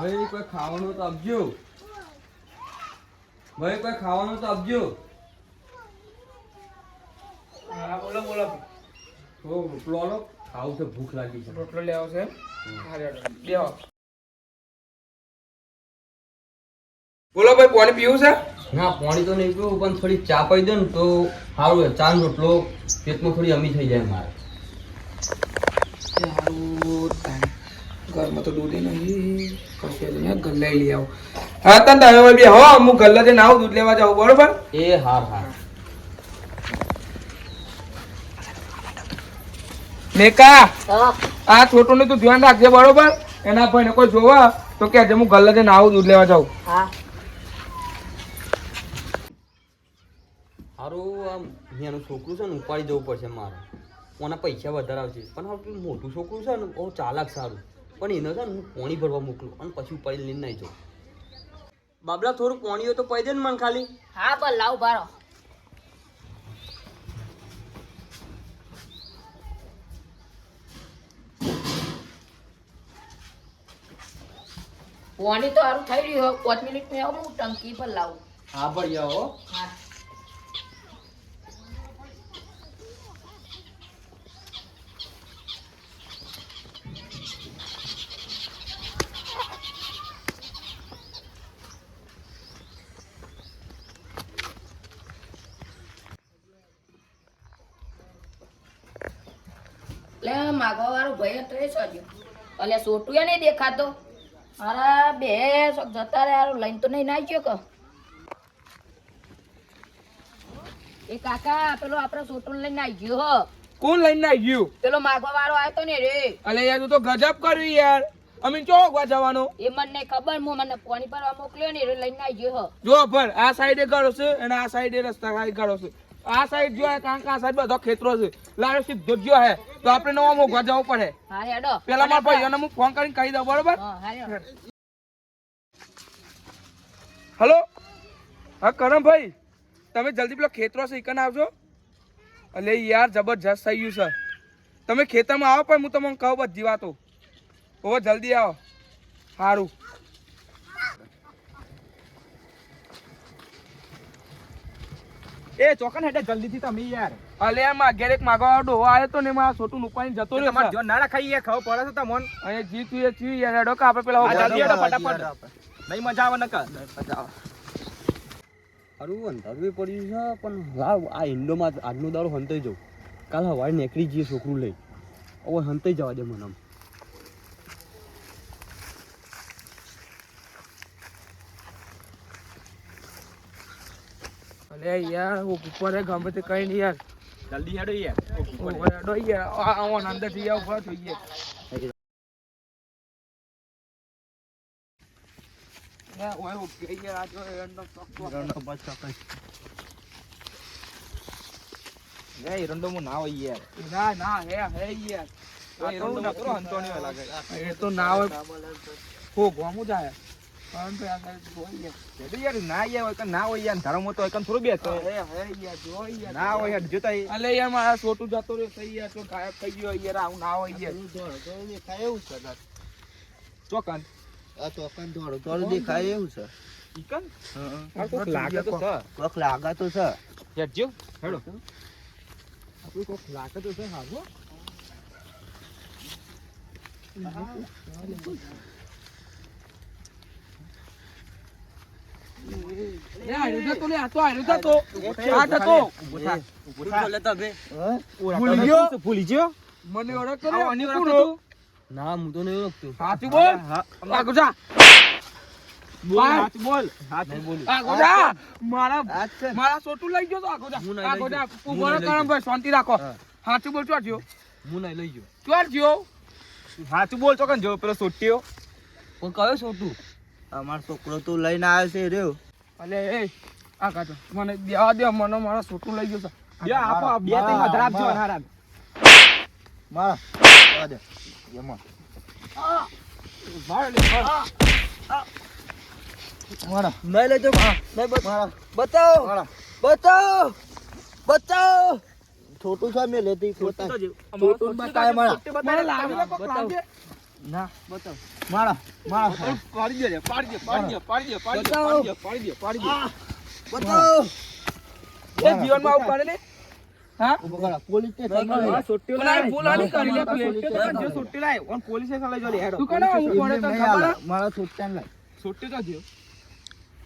ભાઈ કોઈ ખાવાનું તો આપજો. ભાઈ કોઈ ખાવાનું તો આપજો. હા બોલો બોલો. તો રોટલો આલો. ખાવું છે, ભૂખ લાગી છે. રોટલો લેવો છે? દેવો. બોલો ભાઈ, પાણી પીવું છે? ના, પાણી તો નહીં પીવું, પણ થોડી ચા પી દો ને તો સારું. ચા ને રોટલો પેટમાં થોડી અમી થઈ જાય મારે. ઘરમાં તો દૂધ નહીં, કશે ગલ્લે લઈ આવું. હા તને તમે બે હો, હું ગલ્લા જઈને આવું દૂધ લેવા જાઉં, બરોબર? એ હાર હાર. મેકા આ છોટું ને તું ધ્યાન રાખજે, બરોબર? એના ભાઈ ને કોઈ જોવા તો કે હું ગલ્લા જઈને આવું દૂધ લેવા જાઉં. સારું. આમ અહીંયાનું છોકરું છે ને ઉપાડી જવું પડશે મારે. કોના પૈસા વધારે આવશે, પણ આ પેલું મોટું છોકરું છે ને બહુ ચાલાક સારું. પણ એને છે ને હું પાણી ભરવા મોકલું અને પછી ઉપાડી લઈને નહીં જાઉં. બાબલા થોડું પાણી હોય તો પી દે ને મને ખાલી. હા પણ લાવ ભારો. પાણી તો સારું થઈ રહ્યું. 5 મિનિટ में આવું, હું ટંકી પર લાવું. હા બઢિયા હો. હા એટલે માગવા વાળો ભાઈ તો એ સજ્યો. એટલે સોટું એ નહીં દેખાતો. મારા બે જતા રહ્યા લઈને તો નહીં નાખ્યો કે. એ કાકા પેલો આપડે સોટું લઈને નાઈ ગયો હો. કોણ લઈને આવી ગયું? પેલો માગવા વાળો આવ્યો તો ને રે. અલે યાર તું તો ગજબ કર્યું યાર. અમે ચોકવા જવાનો. એ મને ખબર, હું મને પાણી ભરવા મોકલ્યો ને રે લઈને નાઈ ગયો હો. જો પણ આ સાઈડે ગાળો છે અને આ સાઈડે રસ્તા ખાઈ ગાળો છે. આ સાઈડ જો કારણ કે આ સાઈડ બધો ખેતરો છે. લાડો સીધો જો હે તો આપણે નવા મોકવા જવું પડે. હા હેડો. પેલા મારા ભાઈઓને હું ફોન કરીને કહી દઉં, બરોબર? હા હેડો. હલો, હા કરમભાઈ, તમે જલ્દી પેલો ખેતરો છે ઈકન આવજો. અલે યાર જબરજસ્ત થઈ ગયું છે. તમે ખેતરમાં આવો પણ હું તમને કહું બધી વાતો. ઓહો જલ્દી આવો. સારું. એ ચોકન હેડે જલ્દી થી તમે યાર. અલે માં ઘેર એક માગવા ડોહો આવ્યો તો ને માં છોટું નુપાઈને જતો રહ્યો. તમાર જો નાડા ખાઈ યાર ખબર પડે છે તમને. અને જીતું એ ચી યાર હેડો કે આપણે પેલા જલ્દી હેડો ફટાફટ. નહીં મજા આવે નકર. સારું અંધારું પડ્યું છે, પણ લાવ આ ઈંડોમાં આજનો દાડો હંતાઈ જાઉં. કાલ હવારે નીકળી જઈએ છોકરું લઈ. હવે હંતાઈ જવા દે મને. અલે યાર ઉપર ગમે તે કઈ નહીં યાર. જલ્દી હેડો યાર. હેડો યાર આવો અંદર થી આવો ઉભા થઈએ. ઓય ઓકે યાર આ જો એરંડો ચોક. એ રંડો મો ના હોય યાર. ના ના હે યાર. આ તો નકરો હંતોણીઓ લાગે. એ તો ના હોય. હો ગોમું જાય. પરંતુ આ સાઈડ જોઈ યાર. એટલે યાર ના યાર હોય ના હોય યાર ધરમો તો એકન થોડું બેસ. હે યાર જોઈ યાર. ના હોય યાર જોતા. અલે યાર મારા છોટું જતો રહ્યો થઈ યાર તો ગાયબ થઈ ગયો યાર. આવું ના હોય યાર. દેખાય એવું છે ચોકન. આ ચોકન થોડું દેખાય એવું છે. ઈકન હા કોક લાગે તો છે. કોક લાગે તો છે. યાર જો હેડો. આપણું કોક લાગે તો છે હાજો. ભૂલી ગયો. મને ઓળખ કર્યો. ના હું તો નહીં ઓળખતો. સાચું બોલ. આગળ જા. બોલ આગળ જા. મારા છોટું લઈ ગયો તો આગળ જા. આગળ જા. ઉભો રહો કરમભાઈ, શાંતિ રાખો. સાચું બોલ. ચોર થયો. હું નહીં લઈ ગયો. ચોર થયો. સાચું બોલ ચોકન જો પેલો સોટ્યો. પણ કયો છોટું? અમારો છોકરો તો લઈને આવ્યો છે રહ્યો. અલે એ આ કાઢો મને દેવા દે. મને મારા છોટું લઈ ગયો છે. બે આપો બે ત્રણ મધર આપજો હારા. મારા આ દે એમાં મારા નહીં લેજો. નહીં બતાવો બતાવો બતાવો. છોટું છે મેં લેતી ખોટા. છોટું બતાવે મારા. મને લાગે કોક લાગે. ના બતાવ. મારા મારા પાડી દે પાડી દે પાડી દે પાડી દે પાડી દે બતાવો. પાડી દે પાડી દે બતાવો એ જીવનમાં આવું કરે ને હા ઉભો કરો. પોલીસ સ્ટેશનમાં લઈ જાઓ. પણ આ ભૂલ આની કરી લે તું એ. જો સુટ્ટી લાય ઓન પોલીસ સ્ટેશન લઈ જો લે હેડો તું કોને હું કોને તને નહીં ખબર આલે. મારા છૂટકાને લાય. સુટ્ટી તો થયો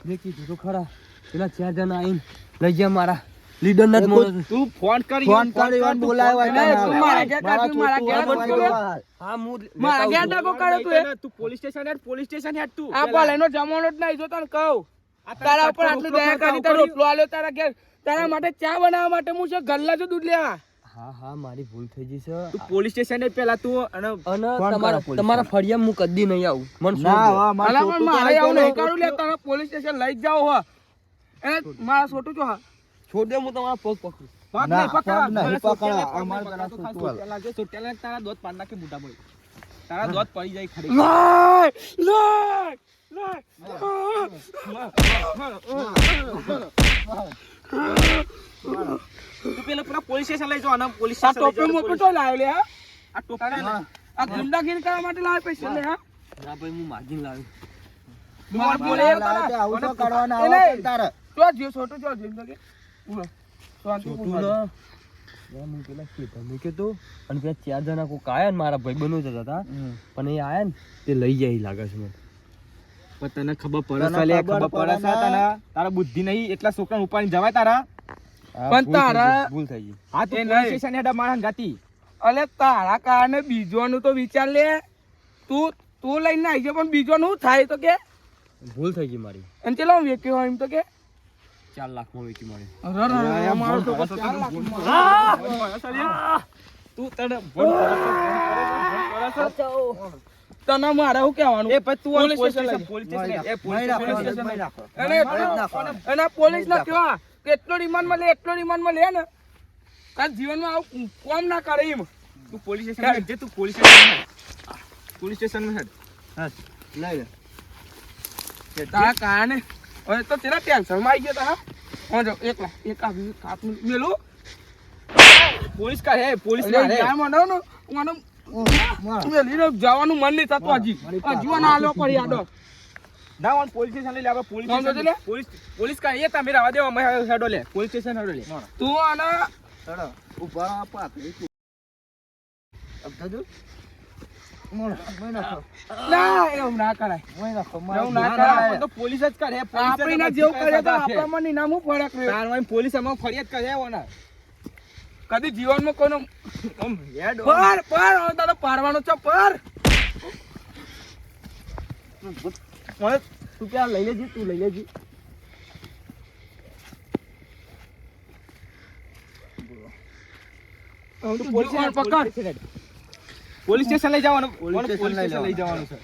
મેં કીધું તો ખરા પેલા 4 જણા આવીને લઈ ગયા મારા લીડર ના જ મોણસ. તું ફોન કરી ફોન કરીને બોલાવ્યો હોય નહીં, તને તું હાલ. મારા ઘેર મારા તું મારા ઘેર છોટું બોલ હોય બોલ. હાલ. હા હું મારા ઘેર ડાકો કાઢ્યો તું એ તું પોલીસ સ્ટેશન હેડ તું આ બોલ એનો જમાનો જ નહીં જો તને કહું તારા ઉપર આટલી દયા કરી તારો રોટલો આલ્યો તારા ઘેર તારા માટે ચા બનાવવા માટે હું છે ગલ્લા જો દૂધ લેવા હા હા મારી ભૂલ થઈ ગઈ છે તું પોલીસ સ્ટેશન એ પેલા તું અને અને ફોન કરો તમારા પોલીસ તમારા ફળિયામાં હું કદી નહીં આવું મને ના છોડ દો. હવે મારા અલા પણ છોટું મારે તો આવું આવી નહીં ગયો. કરું લે તારા પોલીસ સ્ટેશન લઈ જ જાઓ હો એને મારા છોટું જો હા છોડ દે હું તમારા પગ પકડું. પગ ના, નહીં પકડા પગ નહીં પકડા. પગ અમારે નહીં પેલા પકડા. છોટું હાલ. લાગે સોટેલા તારા દોત પાડ નાખે મોટા ભાઈ તારા દોત પડી જાય ખરી લઈ તું પેલા પૂરા પોલીસ સ્ટેશન લઈ જાઓ અને પોલીસ આ સ્ટેશન ટોપી મોકલો તો લાવ્યો લે હા આ ટોપી હા. આ ગુંડાગીરી કરવા માટે લાવ્યો પૈસા લે હા ના ભાઈ હું માગીને લાવ્યો. માર બોલે મારા એવું લાલે તે આવું તો કરવાના એ આવે નહીં. પણ તારે. તો જીવ છોટું જો જીવ તો કે ઉભો. શાંતિ છોટું પૂછવા ના. યાર હું પેલા ખેતરમાં કીધું અને પેલા 4 જણા કોક આયા ને મારા ભાઈબંધો જ હતા પણ એ આયા ને તે લઈ જાય લાગે છે મને. પણ તને ખબર તને પડે છે ખબર ખબર પડે છે પડે તને તારા બુદ્ધિ નહીં એટલા છોકરાને ઉપાડીને જવાય તારા હા, પણ ભૂલ થઈ તારા- ગઈ, ભૂલ થઈ ગઈ. હા તું એ પોલીસ નહીં. સ્ટેશન હેડા મારા ગાતી અલે તારા કારણે બીજોનું તો વિચાર લે તું લઈને આવી જાય પણ બીજોનું શું થાય તો કે ભૂલ થઈ ગઈ મારી. અને ચેલો વેચ્યો હોય એમ તો કે 4 લાખમાં વેચી મારી. મારો તો બસ 4 લાખ તું તને ભોન કરે છે. તને મારે શું કહેવાનું એ પછી તું police police station station police મહી સ્ટેશન એ રાખો, પોલીસ મહી રાખો, સ્ટેશન મહી રાખો. અને એના પોલીસ ના કહેવા કે એટલો રિમાન્ડમાં લે એટલો રિમાન્ડમાં લે ને તાર જીવનમાં આવું કોમ ના કરે એમ તું પોલીસ સ્ટેશન હેડ જે તું police station head police station head લઈ લે. તારા કારણે હવે તો તેના ટેન્શનમાં આવી ગયા તા હા જો એકલા એક આવી કાપનું મેલું પોલીસ કા હે પોલીસ એટલે કા હે જામ અડાવ ને હું આનો મેલીને જવાનું મન નહીં થતું હજી હજુ ના આલો પડી આડો ના ઓન પોલીસ સ્ટેશન લઈ લે આપણે પોલીસ કોણ સ્ટેશન લે? પોલીસ પોલીસ કા એ તમે રહેવા દેવા અમે હેડો લે પોલીસ સ્ટેશન હેડો લે તું આના ચડો. ઊભા રહો, પાતળી તું. અબ થજો. મહી નાખો, ના એવું ના કરાય મહી નાખો. એવું મારા ના ભૂલ કરાય. તો પોલીસ જ કરે પોલીસ આપણે ના જેવું કરે તો આપણામાં ની નામું ફરક રહ્યો તારવાઈ પોલીસ અમાર ફરિયાદ કરે ઓના કદી જીવનમાં કોઈનો ઓમ હેડ પર હવે તારો પાડવાનો છે પર મને તું ક્યાં લઈ લેજે તું લઈ લેજે. તું પોલીસ જીવન પકડ પોલીસ સ્ટેશન લઈ જવાનું પોલીસ સ્ટેશન લઈ લઈ જવાનું. જવાનું છે